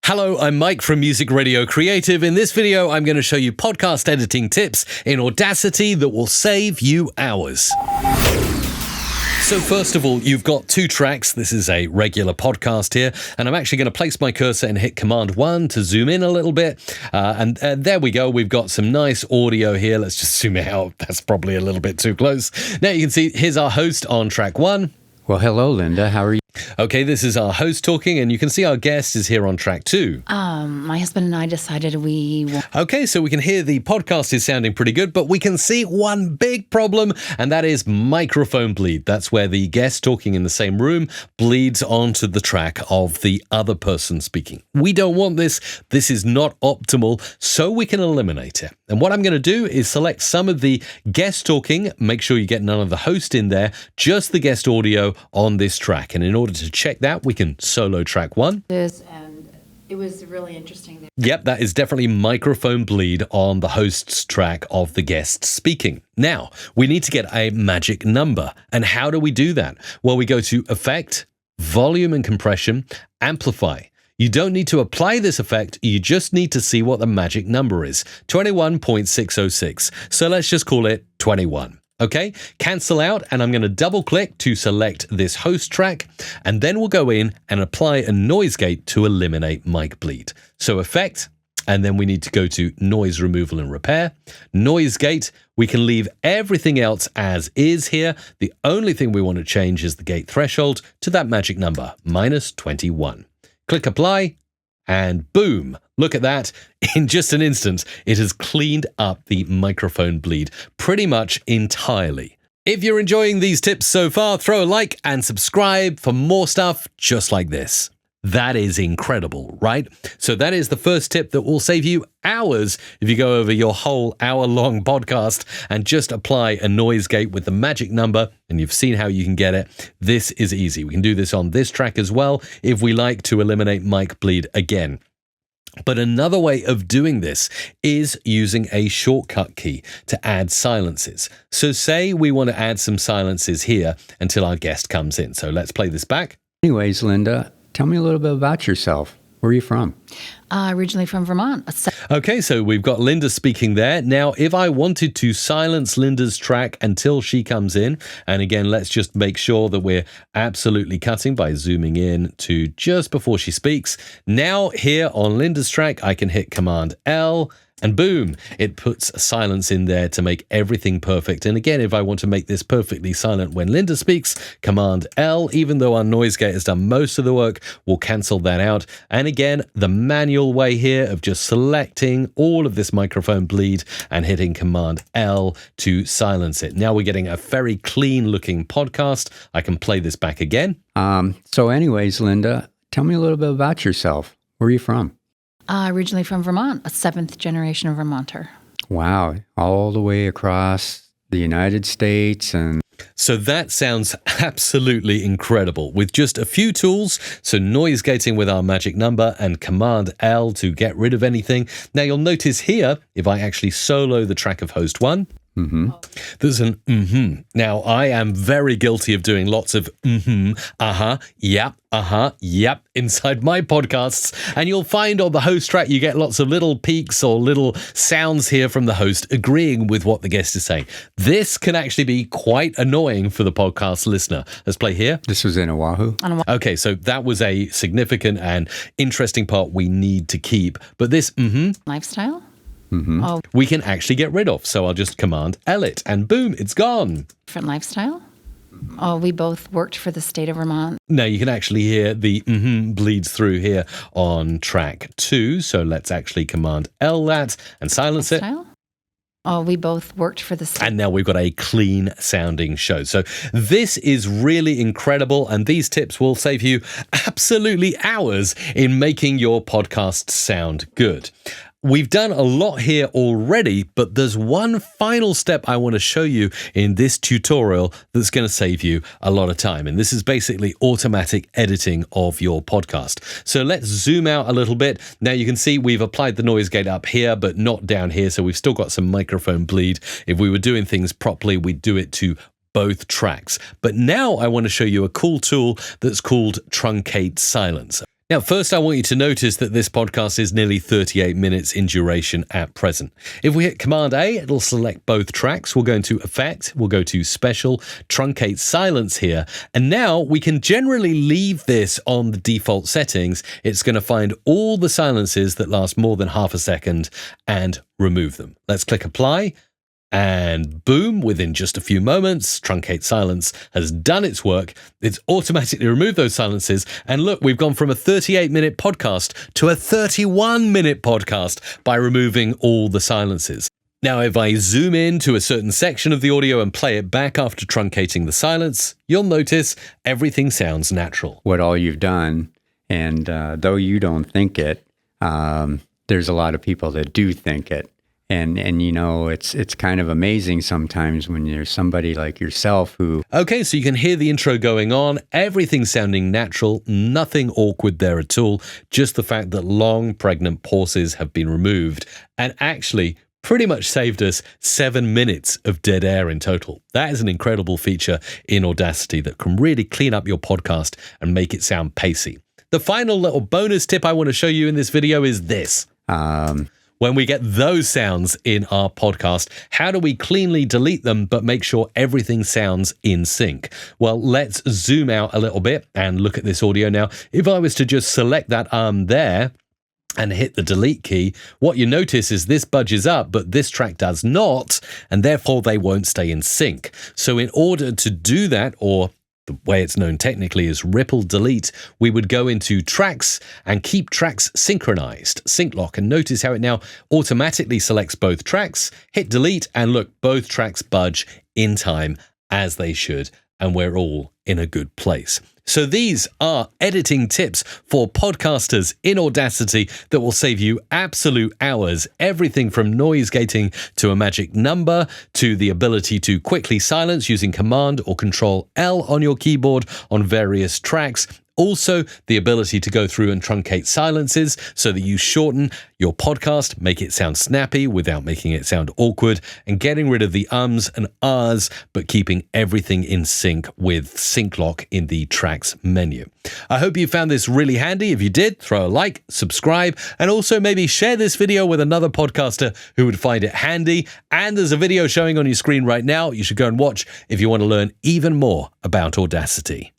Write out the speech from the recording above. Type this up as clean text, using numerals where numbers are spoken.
Hello, I'm Mike from Music Radio Creative. In this video, I'm going to show you podcast editing tips in Audacity that will save you hours. So first of all, you've got two tracks. This is a regular podcast here, and I'm actually going to place my cursor and hit Command 1 to zoom in a little bit. And there we go. We've got some nice audio here. Let's just zoom it out. That's probably a little bit too close. Now you can see, here's our host on track 1. Well, hello, Linda. How are you? Okay, this is our host talking, and you can see our guest is here on track 2. My husband and I decided Okay, so we can hear the podcast is sounding pretty good, but we can see one big problem, and that is microphone bleed. That's where the guest talking in the same room bleeds onto the track of the other person speaking. We don't want this. This is not optimal, so we can eliminate it. And what I'm going to do is select some of the guest talking, make sure you get none of the host in there, just the guest audio on this track. And in order to check that, we can solo track 1. and it was really interesting. Yep, that is definitely microphone bleed on the host's track of the guest speaking. Now, we need to get a magic number. And how do we do that? Well, we go to Effect, Volume and Compression, Amplify. You don't need to apply this effect, you just need to see what the magic number is, 21.606. So let's just call it 21. Okay, cancel out, and I'm going to double click to select this host track, and then we'll go in and apply a noise gate to eliminate mic bleed. So Effect, and then we need to go to Noise Removal and Repair. Noise gate, we can leave everything else as is here. The only thing we want to change is the gate threshold to that magic number, -21. Click Apply, and boom, look at that. In just an instant, it has cleaned up the microphone bleed pretty much entirely. If you're enjoying these tips so far, throw a like and subscribe for more stuff just like this. That is incredible, right? So that is the first tip that will save you hours if you go over your whole hour-long podcast and just apply a noise gate with the magic number, and you've seen how you can get it. This is easy. We can do this on this track as well if we like to eliminate mic bleed again. But another way of doing this is using a shortcut key to add silences. So say we want to add some silences here until our guest comes in. So let's play this back. Anyways, Linda, tell me a little bit about yourself. Where are you from? Originally from Vermont. Okay, so we've got Linda speaking there. Now, if I wanted to silence Linda's track until she comes in, and again, let's just make sure that we're absolutely cutting by zooming in to just before she speaks. Now, here on Linda's track, I can hit Command L, and boom, it puts silence in there to make everything perfect. And again, if I want to make this perfectly silent when Linda speaks, Command L, even though our noise gate has done most of the work, we'll cancel that out. And again, the manual way here of just selecting all of this microphone bleed and hitting Command L to silence it. Now we're getting a very clean looking podcast. I can play this back again. So anyways, Linda, tell me a little bit about yourself. Where are you from? Originally from Vermont, a 7th generation Vermonter. Wow, all the way across the United States. And so that sounds absolutely incredible with just a few tools. So noise gating with our magic number and Command L to get rid of anything. Now you'll notice here, if I actually solo the track of host 1, there's an Now, I am very guilty of doing lots of yep inside my podcasts. And you'll find on the host track, you get lots of little peaks or little sounds here from the host agreeing with what the guest is saying. This can actually be quite annoying for the podcast listener. Let's play here. This was in Oahu? Okay, so that was a significant and interesting part we need to keep. But this Lifestyle? we can actually get rid of. So I'll just Command L it, and boom, it's gone. Different lifestyle? We both worked for the state of Vermont. Now you can actually hear the bleeds through here on track 2. So let's actually Command L that and silence lifestyle? We both worked for the state. And now we've got a clean sounding show. So this is really incredible, and these tips will save you absolutely hours in making your podcast sound good. We've done a lot here already, but there's one final step I want to show you in this tutorial that's going to save you a lot of time. And this is basically automatic editing of your podcast. So let's zoom out a little bit. Now you can see we've applied the noise gate up here, but not down here. So we've still got some microphone bleed. If we were doing things properly, we'd do it to both tracks. But now I want to show you a cool tool that's called Truncate Silence. Now, first, I want you to notice that this podcast is nearly 38 minutes in duration at present. If we hit Command A, it'll select both tracks. We'll go into Effect, we'll go to Special, Truncate Silence here. And now we can generally leave this on the default settings. It's going to find all the silences that last more than half a second and remove them. Let's click Apply. And boom, within just a few moments, Truncate Silence has done its work. It's automatically removed those silences. And look, we've gone from a 38-minute podcast to a 31-minute podcast by removing all the silences. Now, if I zoom in to a certain section of the audio and play it back after truncating the silence, you'll notice everything sounds natural. What all you've done, and though you don't think it, there's a lot of people that do think it. And you know, it's kind of amazing sometimes when there's somebody like yourself who... Okay, so you can hear the intro going on, everything sounding natural, nothing awkward there at all, just the fact that long, pregnant pauses have been removed, and actually pretty much saved us 7 minutes of dead air in total. That is an incredible feature in Audacity that can really clean up your podcast and make it sound pacey. The final little bonus tip I want to show you in this video is this. When we get those sounds in our podcast, how do we cleanly delete them but make sure everything sounds in sync? Well, let's zoom out a little bit and look at this audio now. If I was to just select that there and hit the delete key, what you notice is this budges up, but this track does not, and therefore they won't stay in sync. So in order to do that, or the way it's known technically is ripple delete, we would go into tracks and keep tracks synchronized, sync lock, and notice how it now automatically selects both tracks, hit delete, and look, both tracks budge in time as they should, and we're all in a good place. So these are editing tips for podcasters in Audacity that will save you absolute hours. Everything from noise gating to a magic number to the ability to quickly silence using Command or Control L on your keyboard on various tracks. Also, the ability to go through and truncate silences so that you shorten your podcast, make it sound snappy without making it sound awkward, and getting rid of the ums and ahs, but keeping everything in sync with sync lock in the tracks menu. I hope you found this really handy. If you did, throw a like, subscribe, and also maybe share this video with another podcaster who would find it handy. And there's a video showing on your screen right now you should go and watch if you want to learn even more about Audacity.